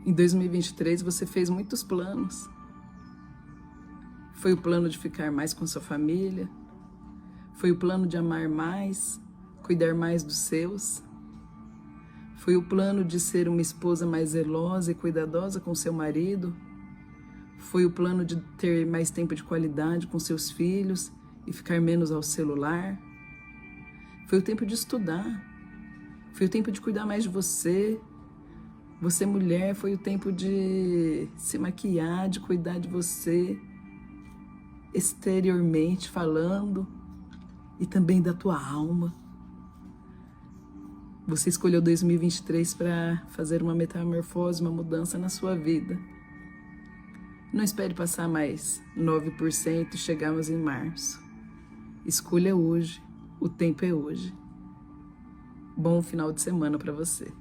Em 2023 você fez muitos planos. Foi o plano de ficar mais com sua família, foi o plano de amar mais, cuidar mais dos seus, foi o plano de ser uma esposa mais zelosa e cuidadosa com seu marido, foi o plano de ter mais tempo de qualidade com seus filhos e ficar menos ao celular, foi o tempo de estudar, foi o tempo de cuidar mais de você. Você, mulher, foi o tempo de se maquiar, de cuidar de você, exteriormente falando, e também da tua alma. Você escolheu 2023 para fazer uma metamorfose, uma mudança na sua vida. Não espere passar mais 9% e chegarmos em março. Escolha hoje, o tempo é hoje. Bom final de semana para você.